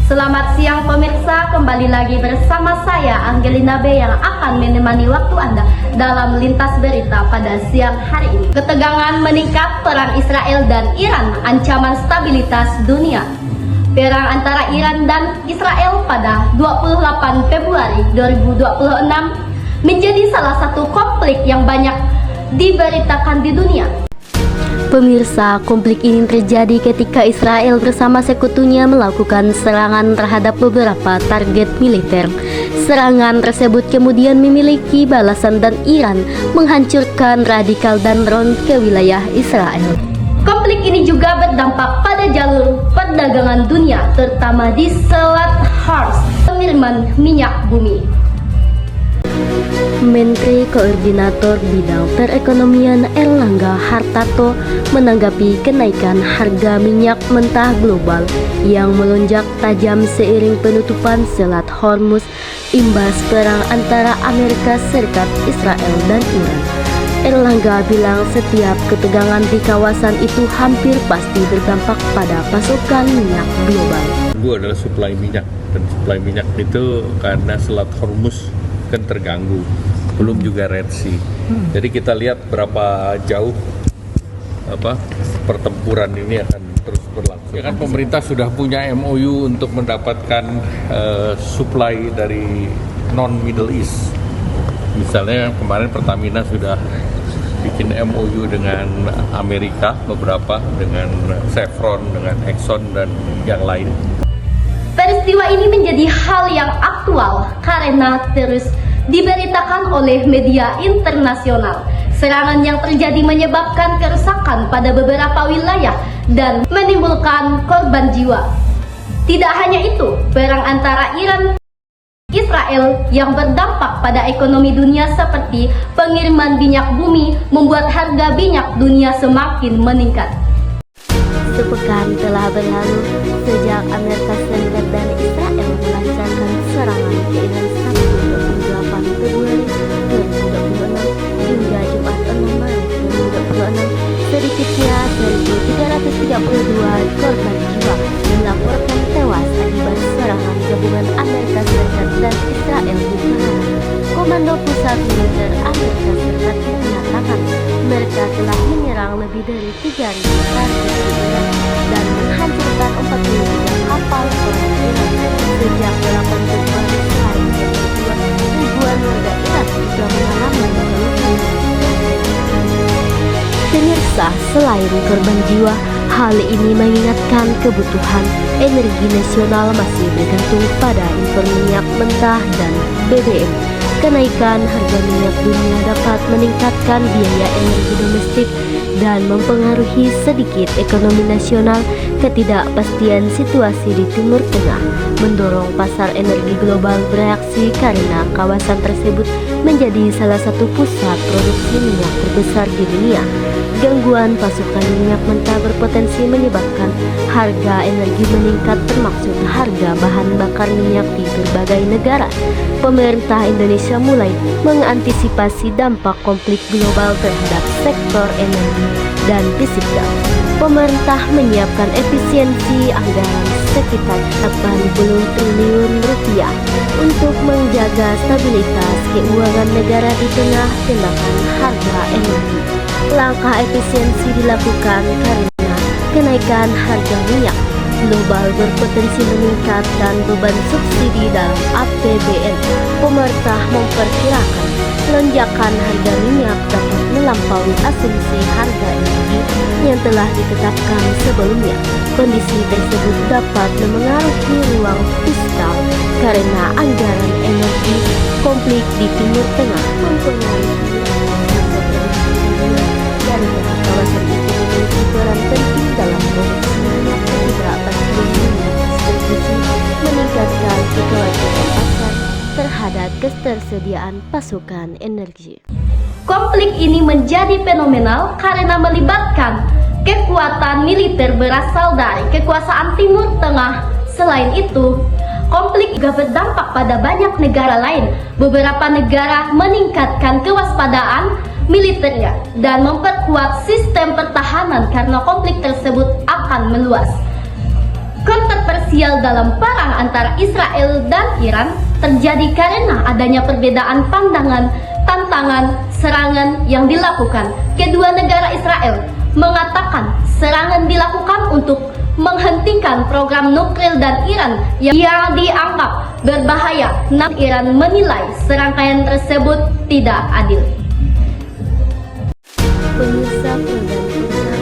Selamat siang pemirsa, kembali lagi bersama saya Angelina B yang akan menemani waktu Anda dalam lintas berita pada siang hari ini. Ketegangan meningkat, perang Israel dan Iran ancaman stabilitas dunia. Perang antara Iran dan Israel pada 28 Februari 2026 menjadi salah satu konflik yang banyak diberitakan di dunia. Pemirsa, konflik ini terjadi ketika Israel bersama sekutunya melakukan serangan terhadap beberapa target militer. Serangan tersebut kemudian memiliki balasan dan Iran menghancurkan radikal dan drone ke wilayah Israel. Konflik ini juga berdampak pada jalur perdagangan dunia, terutama di Selat Hormuz, pengiriman minyak bumi. Menteri Koordinator Bidang Perekonomian Erlangga Hartarto menanggapi kenaikan harga minyak mentah global yang melonjak tajam seiring penutupan Selat Hormuz imbas perang antara Amerika Serikat, Israel, dan Iran. Erlangga bilang setiap ketegangan di kawasan itu hampir pasti berdampak pada pasokan minyak global. Itu adalah suplai minyak, dan suplai minyak itu karena Selat Hormuz kan terganggu, belum juga Red Sea. Jadi kita lihat berapa jauh pertempuran ini akan terus berlangsung. Ya kan pemerintah sudah punya MOU untuk mendapatkan supply dari non Middle East. Misalnya kemarin Pertamina sudah bikin MOU dengan Amerika beberapa, dengan Chevron, dengan Exxon dan yang lain. Peristiwa ini menjadi hal yang aktual karena terus diberitakan oleh media internasional. Serangan yang terjadi menyebabkan kerusakan pada beberapa wilayah dan menimbulkan korban jiwa. Tidak hanya itu, perang antara Iran Israel yang berdampak pada ekonomi dunia seperti pengiriman minyak bumi membuat harga minyak dunia semakin meningkat. Sepekan telah berlalu sejak Amerika Serikat dan Israel melancarkan serangan ke Iran Sabtu 28 Februari 2026 hingga Jumat 6 Maret 2026. Sedikitnya 1.332 korban jiwa dilaporkan tewas akibat serangan gabungan Amerika Serikat dan Israel di Gaza. Komando Pusat Militer Amerika Serikat mengatakan mereka telah menyerang lebih dari 3.000 target Iran dan menghancurkan 43 kapal perang Iran. Sejak 8 Februari selain ribuan warga Irak juga mengalami kerusakan. Pemirsa, selain korban jiwa, hal ini mengingatkan kebutuhan energi nasional masih bergantung pada impor minyak mentah dan BBM. Kenaikan harga minyak dunia dapat meningkatkan biaya energi domestik dan mempengaruhi sedikit ekonomi nasional. Ketidakpastian situasi di Timur Tengah mendorong pasar energi global bereaksi karena kawasan tersebut menjadi salah satu pusat produksi minyak terbesar di dunia. Gangguan pasokan minyak mentah berpotensi menyebabkan harga energi meningkat, termasuk harga bahan bakar minyak di berbagai negara. Pemerintah Indonesia mulai mengantisipasi dampak konflik global terhadap sektor energi dan fisik gas. Pemerintah menyiapkan efisiensi anggaran sekitar 80 triliun rupiah untuk menjaga stabilitas keuangan negara di tengah kenaikan harga energi. Langkah efisiensi dilakukan karena kenaikan harga minyak global berpotensi meningkat dan beban subsidi dalam APBN. Pemerintah memperkirakan lonjakan harga minyak dapat melampaui asumsi harga energi yang telah ditetapkan sebelumnya. Kondisi tersebut dapat memengaruhi ruang fiskal karena anggaran energi. Konflik di Timur Tengah mempengaruhi karena kawasan itu memiliki peran penting dalam produksi minyak. Ketidakpastian minyak distribusi meningkatkan kekhawatiran pasar terhadap ketersediaan pasokan energi. Konflik ini menjadi fenomenal karena melibatkan kekuatan militer berasal dari kekuasaan Timur Tengah. Selain itu, konflik juga berdampak pada banyak negara lain. Beberapa negara meningkatkan kewaspadaan militernya dan memperkuat sistem pertahanan karena konflik tersebut akan meluas. kontroversial dalam perang antara Israel dan Iran terjadi karena adanya perbedaan pandangan, tantangan, serangan yang dilakukan. Kedua negara Israel mengatakan serangan dilakukan untuk menghentikan program nuklir dan Iran yang dianggap berbahaya. Namun Iran menilai serangkaian tersebut tidak adil. Pemirsa program membawa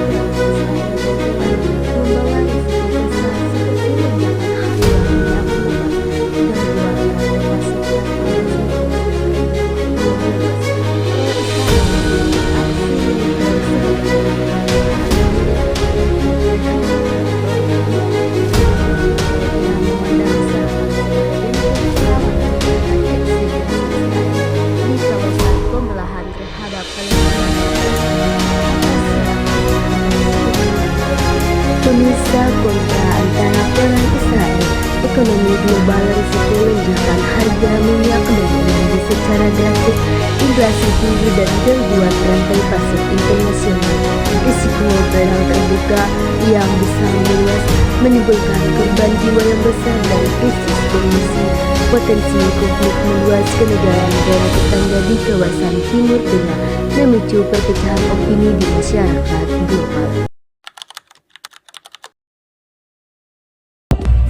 isu besar seperti lonjakan di kawasan pembelahan terhadap pemirsa kontra antara perang Israel, ekonomi global, risiko lonjakan harga minyak meninggi secara drastis, inflasi tinggi dan gangguan rantai pasok internasional. Risiko perang terbuka yang bisa meluas menimbulkan korban jiwa yang besar dan krisis pengungsi. Potensi konflik meluas ke negara-negara tetangga di kawasan Timur Tengah memicu perpecahan opini di masyarakat global.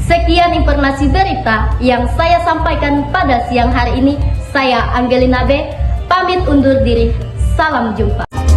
Sekian informasi berita yang saya sampaikan pada siang hari ini. Saya Angelina B. pamit undur diri. Salam jumpa.